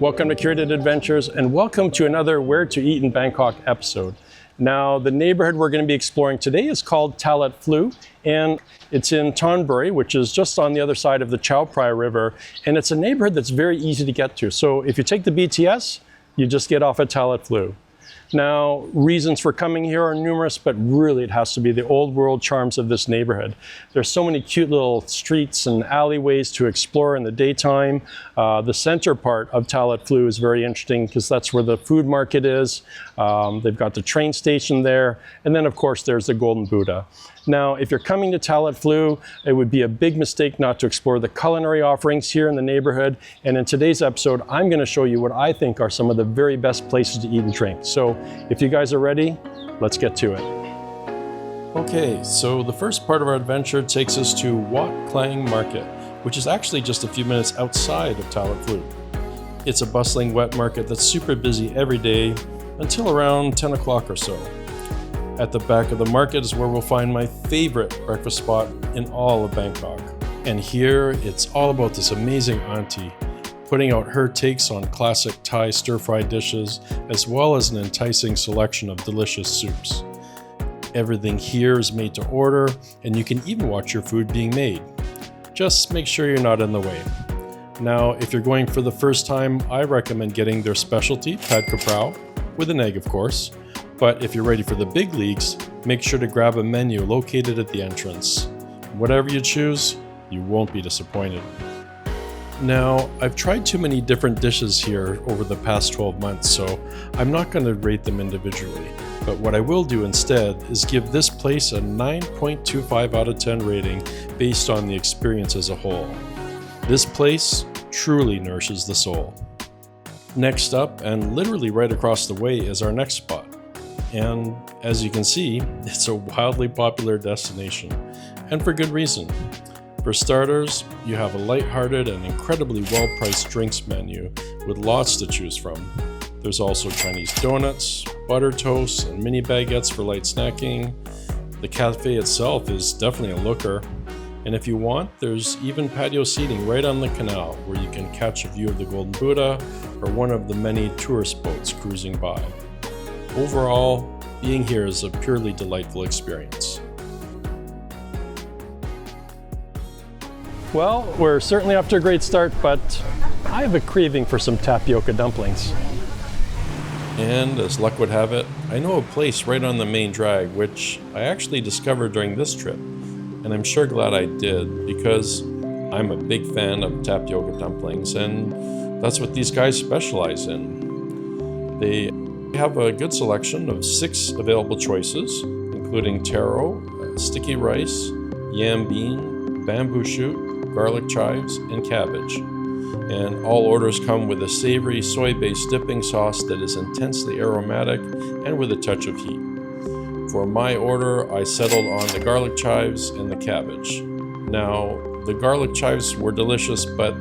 Welcome to Curated Adventures and welcome to another Where to Eat in Bangkok episode. Now, the neighborhood we're going to be exploring today is called Talat Phlu, and it's in Thonburi, which is just on the other side of the Chao Phraya River, and it's a neighborhood that's very easy to get to. So if you take the BTS, you just get off at Talat Phlu. Now, reasons for coming here are numerous, but really it has to be the old world charms of this neighborhood. There's so many cute little streets and alleyways to explore in the daytime. The center part of Talat Phlu is very interesting because that's where the food market is. They've got the train station there. And then, of course, there's the Golden Buddha. Now, if you're coming to Talat Phlu, it would be a big mistake not to explore the culinary offerings here in the neighborhood. And in today's episode, I'm going to show you what I think are some of the very best places to eat and drink. So if you guys are ready, let's get to it. Okay, so the first part of our adventure takes us to Wat Klang Market, which is actually just a few minutes outside of Talat Phlu. It's a bustling wet market that's super busy every day until around 10 o'clock or so. At the back of the market is where we'll find my favorite breakfast spot in all of Bangkok. And here, it's all about this amazing auntie, putting out her takes on classic Thai stir-fry dishes, as well as an enticing selection of delicious soups. Everything here is made to order, and you can even watch your food being made. Just make sure you're not in the way. Now, if you're going for the first time, I recommend getting their specialty, pad kaprao, with an egg of course. But if you're ready for the big leagues, make sure to grab a menu located at the entrance. Whatever you choose, you won't be disappointed. Now, I've tried too many different dishes here over the past 12 months, so I'm not going to rate them individually. But what I will do instead is give this place a 9.25 out of 10 rating based on the experience as a whole. This place truly nourishes the soul. Next up, and literally right across the way, is our next spot. And as you can see, it's a wildly popular destination, and for good reason. For starters, you have a lighthearted and incredibly well-priced drinks menu with lots to choose from. There's also Chinese donuts, butter toast, and mini baguettes for light snacking. The cafe itself is definitely a looker, and if you want, there's even patio seating right on the canal where you can catch a view of the Golden Buddha or one of the many tourist boats cruising by. Overall, being here is a purely delightful experience. Well, we're certainly off to a great start, but I have a craving for some tapioca dumplings. And as luck would have it, I know a place right on the main drag, which I actually discovered during this trip. And I'm sure glad I did, because I'm a big fan of tapioca dumplings, and that's what these guys specialize in. They have a good selection of 6 available choices, including taro, sticky rice, yam bean, bamboo shoot, garlic chives, and cabbage. And all orders come with a savory soy-based dipping sauce that is intensely aromatic and with a touch of heat. For my order, I settled on the garlic chives and the cabbage. Now, the garlic chives were delicious, but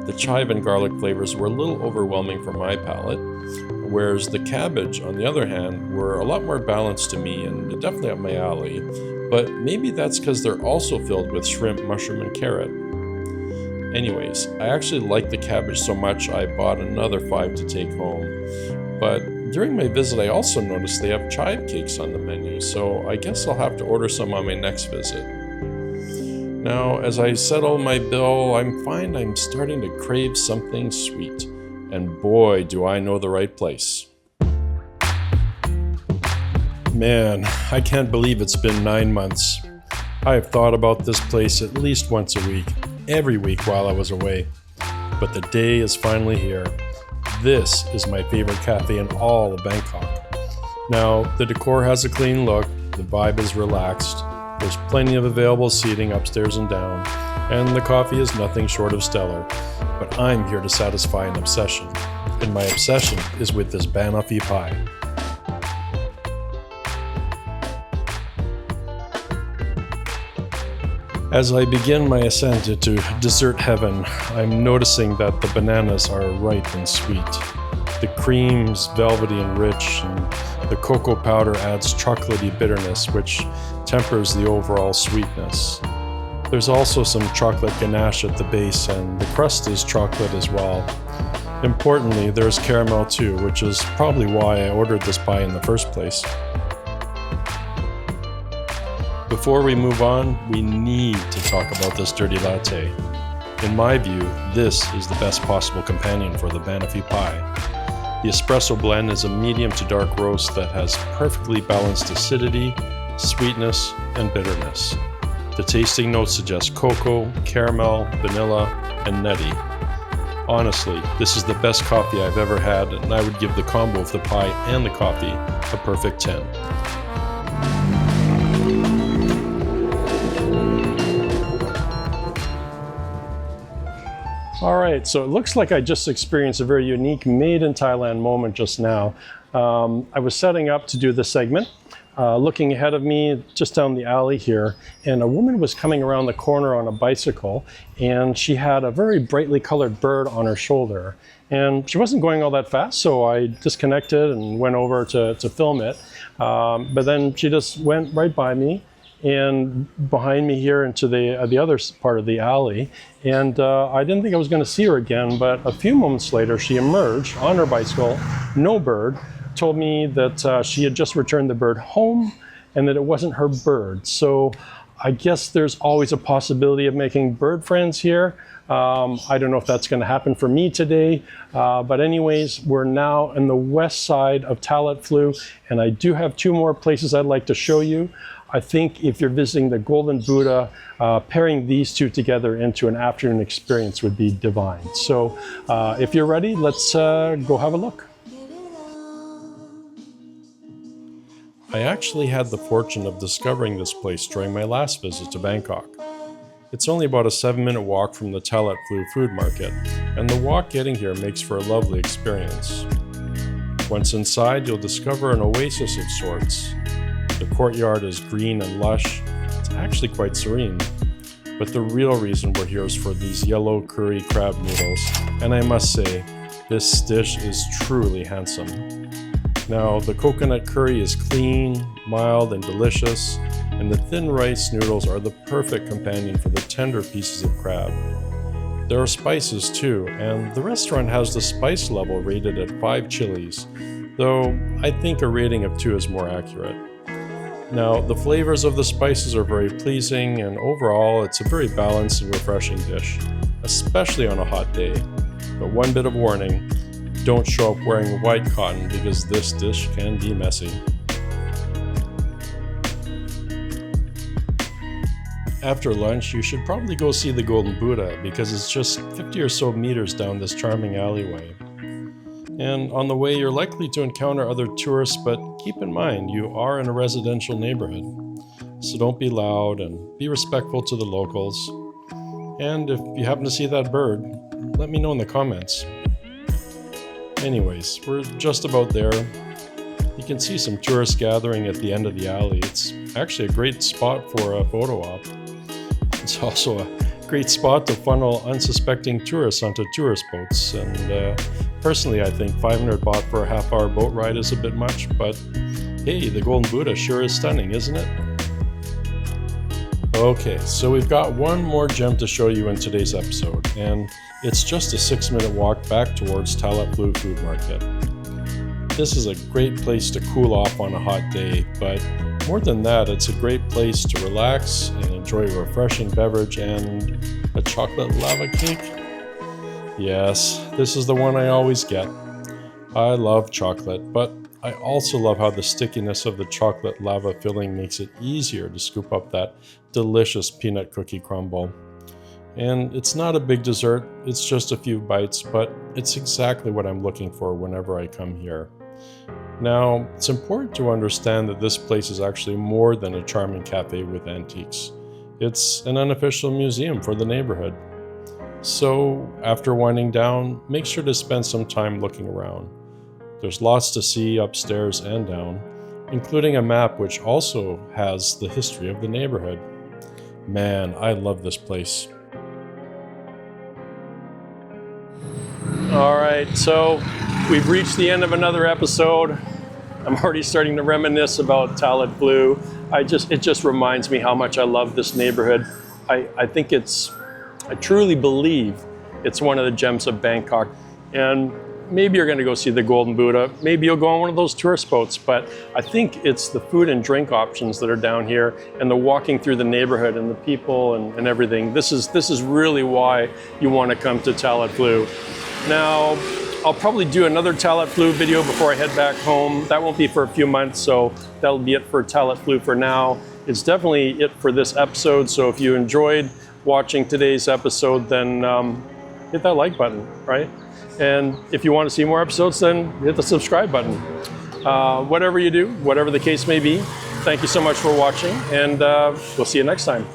the chive and garlic flavors were a little overwhelming for my palate, whereas the cabbage, on the other hand, were a lot more balanced to me and definitely up my alley. But maybe that's because they're also filled with shrimp, mushroom, and carrot. Anyways, I actually liked the cabbage so much I bought another 5 to take home. But during my visit, I also noticed they have chive cakes on the menu, so I guess I'll have to order some on my next visit. Now, as I settle my bill, I'm starting to crave something sweet. And boy, do I know the right place. Man, I can't believe it's been 9 months. I have thought about this place at least once a week, every week while I was away. But the day is finally here. This is my favorite cafe in all of Bangkok. Now, the decor has a clean look, the vibe is relaxed, there's plenty of available seating upstairs and down, and the coffee is nothing short of stellar. But I'm here to satisfy an obsession, and my obsession is with this banoffee pie. As I begin my ascent into dessert heaven, I'm noticing that the bananas are ripe and sweet. The cream's velvety and rich, and the cocoa powder adds chocolatey bitterness, which tempers the overall sweetness. There's also some chocolate ganache at the base, and the crust is chocolate as well. Importantly, there's caramel too, which is probably why I ordered this pie in the first place. Before we move on, we need to talk about this dirty latte. In my view, this is the best possible companion for the banoffee pie. The espresso blend is a medium to dark roast that has perfectly balanced acidity, sweetness, and bitterness. The tasting notes suggest cocoa, caramel, vanilla, and nutty. Honestly, this is the best coffee I've ever had, and I would give the combo of the pie and the coffee a perfect 10. All right, so it looks like I just experienced a very unique made in Thailand moment just now. I was setting up to do this segment, looking ahead of me just down the alley here, and a woman was coming around the corner on a bicycle, and she had a very brightly colored bird on her shoulder. And she wasn't going all that fast, so I disconnected and went over to film it. But then she just went right by me and behind me here into the other part of the alley. And I didn't think I was going to see her again, but a few moments later, she emerged on her bicycle, no bird, told me that she had just returned the bird home and that it wasn't her bird. So I guess there's always a possibility of making bird friends here. I don't know if that's going to happen for me today, but anyways, we're now in the west side of Talat Phlu, and I do have two more places I'd like to show you. I think if you're visiting the Golden Buddha, pairing these two together into an afternoon experience would be divine. So if you're ready, let's go have a look. I actually had the fortune of discovering this place during my last visit to Bangkok. It's only about a 7-minute walk from the Talat Phlu food market, and the walk getting here makes for a lovely experience. Once inside, you'll discover an oasis of sorts. The courtyard is green and lush. It's actually quite serene. But the real reason we're here is for these yellow curry crab noodles, and I must say, this dish is truly handsome. Now, the coconut curry is clean, mild, and delicious, and the thin rice noodles are the perfect companion for the tender pieces of crab. There are spices too, and the restaurant has the spice level rated at 5 chilies, though I think a rating of 2 is more accurate. Now, the flavors of the spices are very pleasing, and overall, it's a very balanced and refreshing dish, especially on a hot day. But one bit of warning, don't show up wearing white cotton because this dish can be messy. After lunch, you should probably go see the Golden Buddha because it's just 50 or so meters down this charming alleyway. And on the way, you're likely to encounter other tourists, but keep in mind, you are in a residential neighborhood. So don't be loud and be respectful to the locals. And if you happen to see that bird, let me know in the comments. Anyways, we're just about there. You can see some tourists gathering at the end of the alley. It's actually a great spot for a photo op. It's also a great spot to funnel unsuspecting tourists onto tourist boats. And personally, I think 500 baht for a half-hour boat ride is a bit much, but hey, the Golden Buddha sure is stunning, isn't it? Okay, so we've got one more gem to show you in today's episode, and it's just a 6-minute walk back towards Talat Phlu Food Market. This is a great place to cool off on a hot day, but more than that, it's a great place to relax and enjoy a refreshing beverage and a chocolate lava cake. Yes, this is the one I always get. I love chocolate, but I also love how the stickiness of the chocolate lava filling makes it easier to scoop up that delicious peanut cookie crumble. And it's not a big dessert, it's just a few bites, but it's exactly what I'm looking for whenever I come here. Now, it's important to understand that this place is actually more than a charming cafe with antiques. It's an unofficial museum for the neighborhood. So, after winding down, make sure to spend some time looking around. There's lots to see upstairs and down, including a map which also has the history of the neighborhood. Man, I love this place. All right, so we've reached the end of another episode. I'm already starting to reminisce about Talat Phlu. It just reminds me how much I love this neighborhood. I truly believe it's one of the gems of Bangkok. and maybe you're going to go see the Golden Buddha. Maybe you'll go on one of those tourist boats, but I think it's the food and drink options that are down here and the walking through the neighborhood and the people and everything. This is really why you want to come to Talat Phlu. Now, I'll probably do another Talat Phlu video before I head back home. That won't be for a few months, so that'll be it for Talat Phlu for now. It's definitely it for this episode, so if you enjoyed watching today's episode, then hit that like button, right? And if you want to see more episodes, then hit the subscribe button. Whatever you do, whatever the case may be, thank you so much for watching, and we'll see you next time.